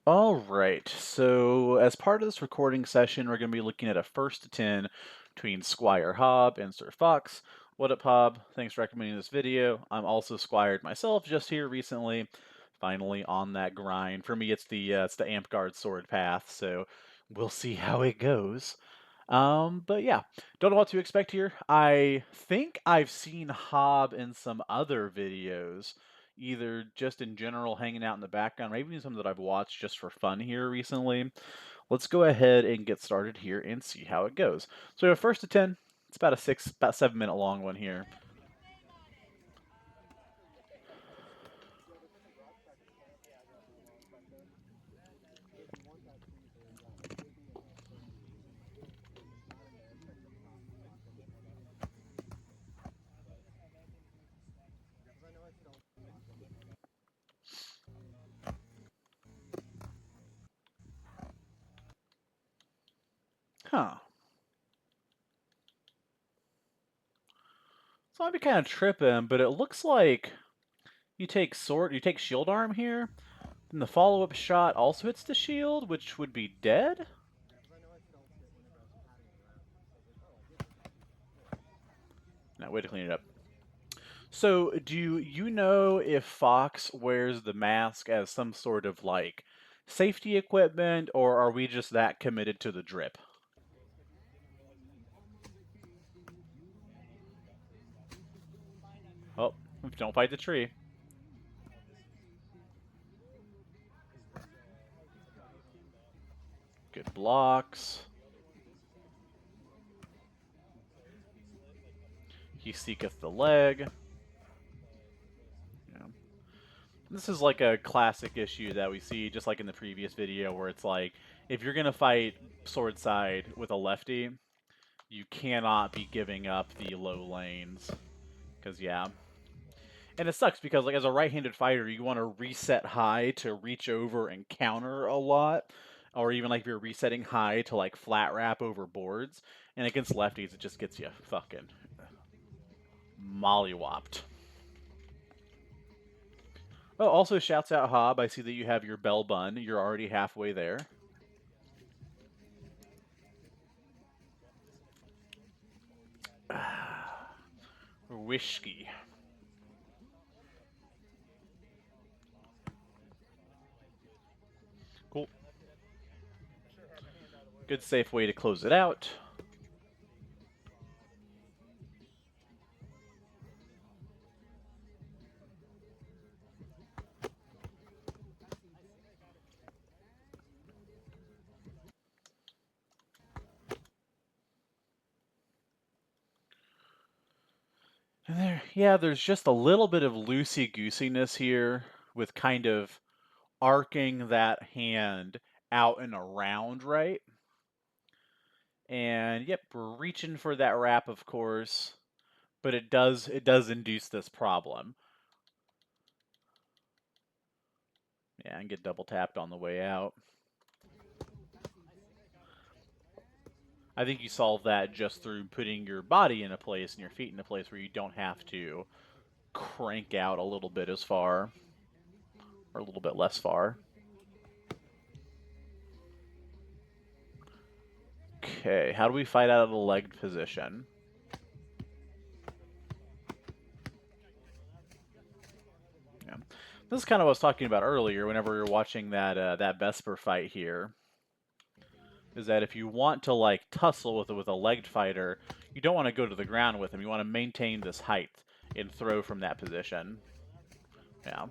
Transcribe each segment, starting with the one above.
All right, so as part of this recording session, we're going to be looking at a first to 10 between Squire Hob and Sir Fox. What up, Hob? Thanks for recommending this video. I'm also Squired myself, just here recently, finally on that grind. For me, it's the Amp Guard sword path, so we'll see how it goes. But yeah, don't know what to expect here. I think I've seen Hob in some other videos, either just in general hanging out in the background, or even some that I've watched just for fun here recently. Let's go ahead and get started here and see how it goes. So we have first to 10. It's about 7 minute long one here. Huh. So I'd be kind of tripping, but it looks like you take shield arm here, then the follow-up shot also hits the shield, which would be dead? No, way to clean it up. So, do you know if Fox wears the mask as some sort of like safety equipment, or are we just that committed to the drip? Oh, don't fight the tree. Good blocks. He seeketh the leg. Yeah. This is like a classic issue that we see, just like in the previous video, where it's like, if you're gonna fight sword side with a lefty, you cannot be giving up the low lanes. Because, yeah. And it sucks because, like, as a right-handed fighter, you want to reset high to reach over and counter a lot. Or even, like, if you're resetting high to, like, flat wrap over boards. And against lefties, it just gets you fucking mollywopped. Oh, also shouts out Hob. I see that you have your bell bun. You're already halfway there. Whiskey. Cool. Good safe way to close it out. And there's just a little bit of loosey-goosiness here with kind of arcing that hand out and around, right? And yep, we're reaching for that wrap, of course, but it does induce this problem. Yeah, and get double tapped on the way out. I think you solve that just through putting your body in a place and your feet in a place where you don't have to crank out a little bit as far, or a little bit less far. Okay, how do we fight out of the legged position? Yeah. This is kind of what I was talking about earlier whenever we were watching that Vesper fight here. Is that if you want to like tussle with a legged fighter, you don't want to go to the ground with him. You want to maintain this height and throw from that position. Yeah.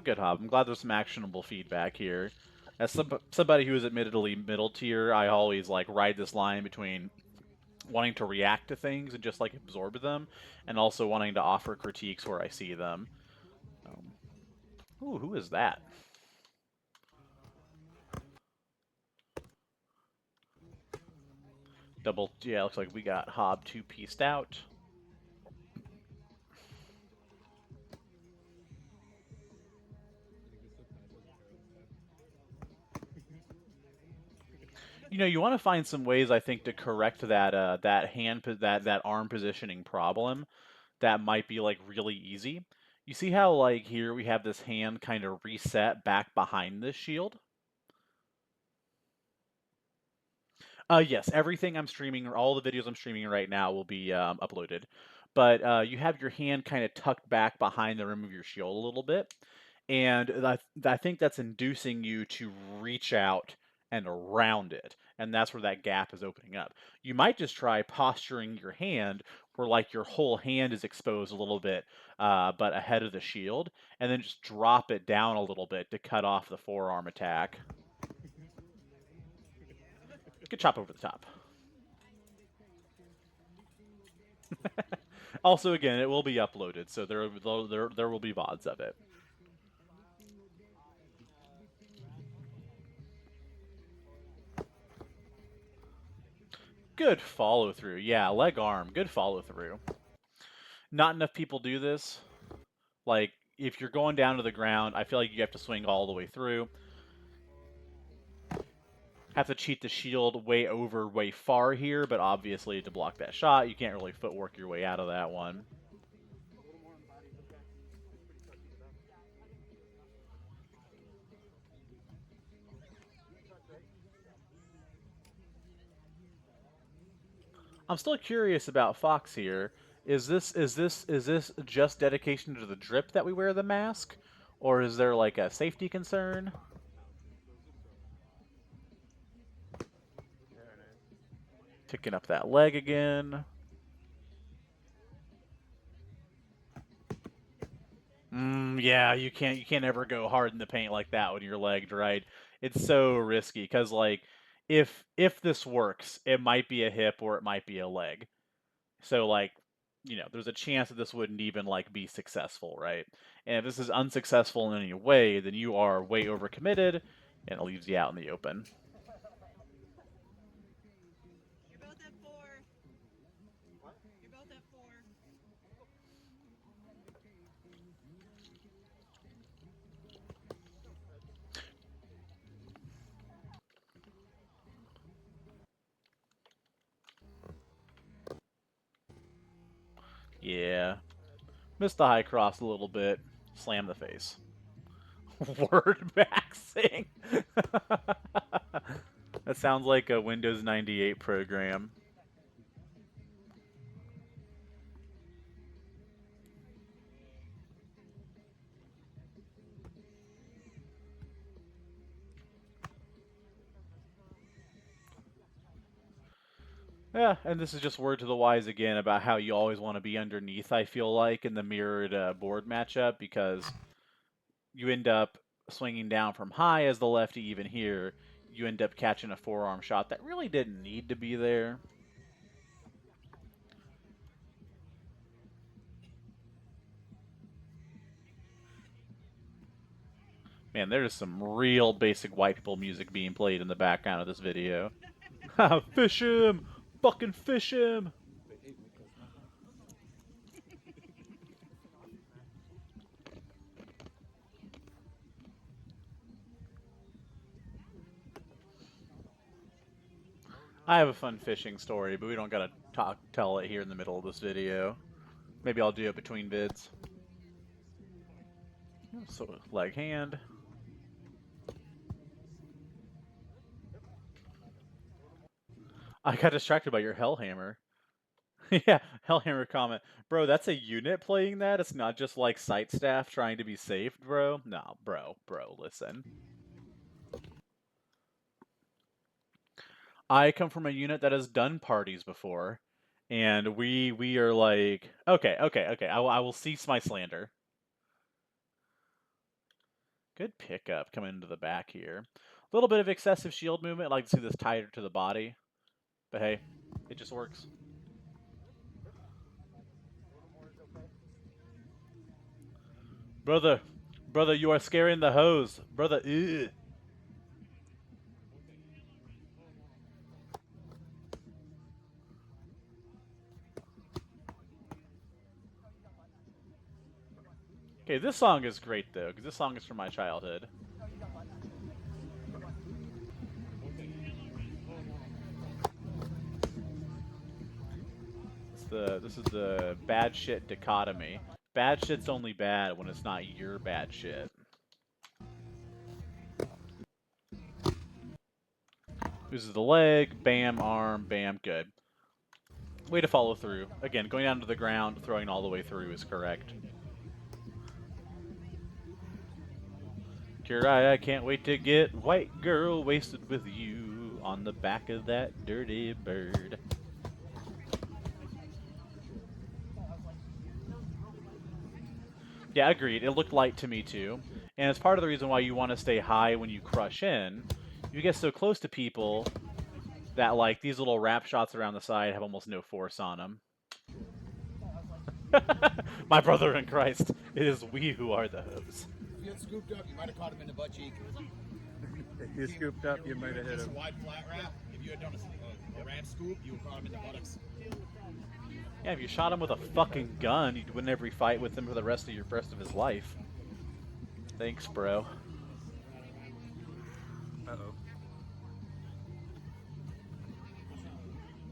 Good, Hob. I'm glad there's some actionable feedback here. As somebody who is admittedly middle tier, I always like ride this line between wanting to react to things and just like absorb them, and also wanting to offer critiques where I see them. Ooh, who is that? Double, yeah, looks like we got Hob two-pieced out. You know, you want to find some ways, I think, to correct that arm positioning problem. That might be like really easy. You see how, like, here we have this hand kind of reset back behind this shield? Yes, everything I'm streaming, or all the videos I'm streaming right now will be uploaded. But you have your hand kind of tucked back behind the rim of your shield a little bit. And I think that's inducing you to reach out and around it. And that's where that gap is opening up. You might just try posturing your hand where like your whole hand is exposed a little bit, but ahead of the shield, and then just drop it down a little bit to cut off the forearm attack. Good chop over the top. Also, again, it will be uploaded, so there will be VODs of it. Good follow through. Yeah, leg arm. Good follow through. Not enough people do this. Like, if you're going down to the ground, I feel like you have to swing all the way through. Have to cheat the shield way over, way far here, but obviously to block that shot, you can't really footwork your way out of that one. I'm still curious about Fox here. Is this just dedication to the drip that we wear the mask? Or is there like a safety concern? Picking up that leg again. Yeah, you can't ever go hard in the paint like that when you're legged, right? It's so risky because like if this works, it might be a hip or it might be a leg. So like, there's a chance that this wouldn't even like be successful, right? And if this is unsuccessful in any way, then you are way overcommitted and it leaves you out in the open. You're both at 4. You're both at 4. Yeah. Missed the high cross a little bit. Slam the face. Word maxing. That sounds like a Windows 98 program. Yeah, and this is just word to the wise again about how you always want to be underneath, I feel like, in the mirrored board matchup, because you end up swinging down from high as the lefty even here. You end up catching a forearm shot that really didn't need to be there. Man, there's some real basic white people music being played in the background of this video. Fish him! Fucking fish him! I have a fun fishing story, but we don't gotta tell it here in the middle of this video. Maybe I'll do it between vids. So, leg hand. I got distracted by your Hellhammer. Yeah, Hellhammer comment. Bro, that's a unit playing that? It's not just like site staff trying to be safe, bro? No, bro, listen. I come from a unit that has done parties before, and we are like, okay, I will cease my slander. Good pickup coming into the back here. A little bit of excessive shield movement. I'd like to see this tighter to the body, but hey, it just works. Brother, you are scaring the hose. Brother, ugh. Okay, this song is great though, because this song is from my childhood. This is the bad shit dichotomy. Bad shit's only bad when it's not your bad shit. Uses the leg, bam, arm, bam, good. Way to follow through. Again, going down to the ground, throwing all the way through is correct. I can't wait to get white girl wasted with you on the back of that dirty bird. Yeah, agreed. It looked light to me too. And it's part of the reason why you want to stay high when you crush in. You get so close to people that, like, these little wrap shots around the side have almost no force on them. My brother in Christ, it is we who are the hooves. If you had scooped up, you might have caught him in the butt cheek. If you scooped up, you might have hit Just a him. wide flat wrap. If you had done a wrap scoop, you would have caught him in the buttocks. Yeah, if you shot him with a fucking gun, you'd win every fight with him for the rest of his life. Thanks, bro. Uh-oh.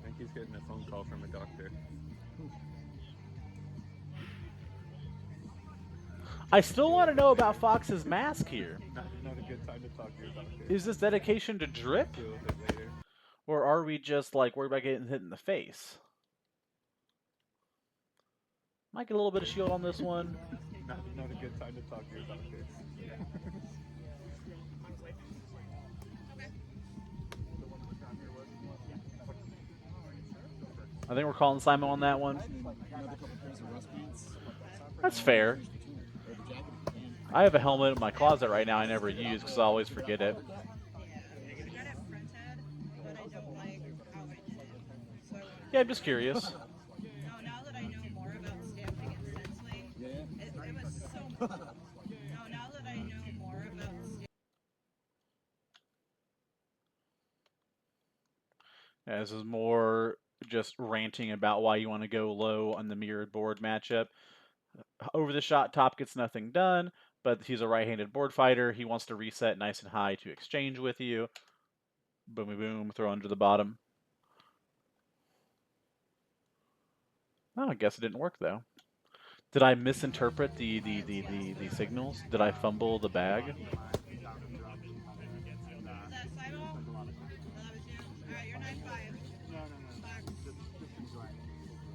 I think he's getting a phone call from a doctor. I still want to know about Fox's mask here. Not a good time to talk to your doctor. Is this dedication to drip? Deal with it later. Or are we just, like, worried about getting hit in the face? Might get a little bit of shield on this one. Not a good time to talk to your doctor. I think we're calling Simon on that one. That's fair. I have a helmet in my closet right now I never use because I always forget it. Yeah, I got it printed, but I don't like how I did it. So I wanna... Yeah, I'm just curious. No, now that I know more about stamping and stenciling, it was so... No, now that I know more about stamping... Yeah, this is more just ranting about why you want to go low on the mirrored board matchup. Over the shot, top gets nothing done, but he's a right-handed board fighter. He wants to reset nice and high to exchange with you. Boom, boom, throw under the bottom. Oh, I guess it didn't work though. Did I misinterpret the signals? Did I fumble the bag? Is that Simon? Oh, that was you. Alright, you're 9-5.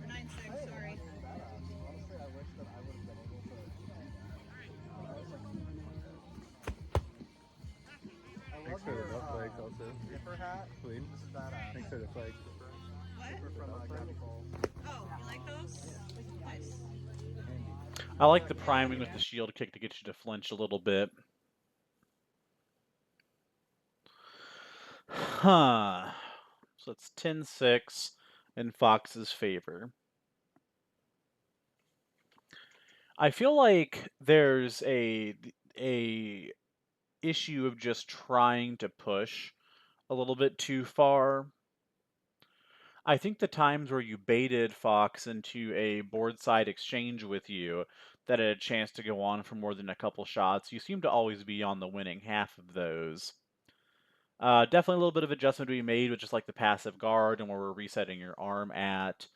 Or 9-6, sorry. Thanks for the belt flags also. Clean. Thanks for the flags. What? Oh, you like those? Nice. I like the priming with the shield kick to get you to flinch a little bit. Huh. So it's 10-6 in Fox's favor. I feel like there's a issue of just trying to push a little bit too far. I think the times where you baited Fox into a board side exchange with you that had a chance to go on for more than a couple shots, you seem to always be on the winning half of those. Definitely a little bit of adjustment to be made with just like the passive guard and where we're resetting your arm at.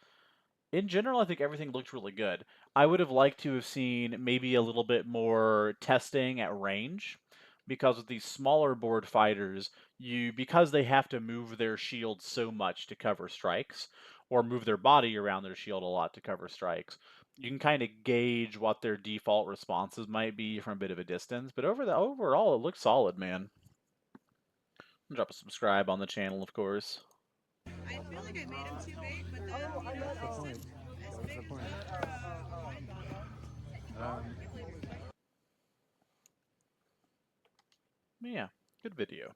In general, I think everything looked really good. I would have liked to have seen maybe a little bit more testing at range, because with these smaller board fighters, because they have to move their shield so much to cover strikes, or move their body around their shield a lot to cover strikes, you can kind of gauge what their default responses might be from a bit of a distance. But overall, it looks solid, man. Drop a subscribe on the channel, of course. I feel like I made him too big, but then, you know, What's the point? as What's big the as point? wine bottle. Yeah, good video.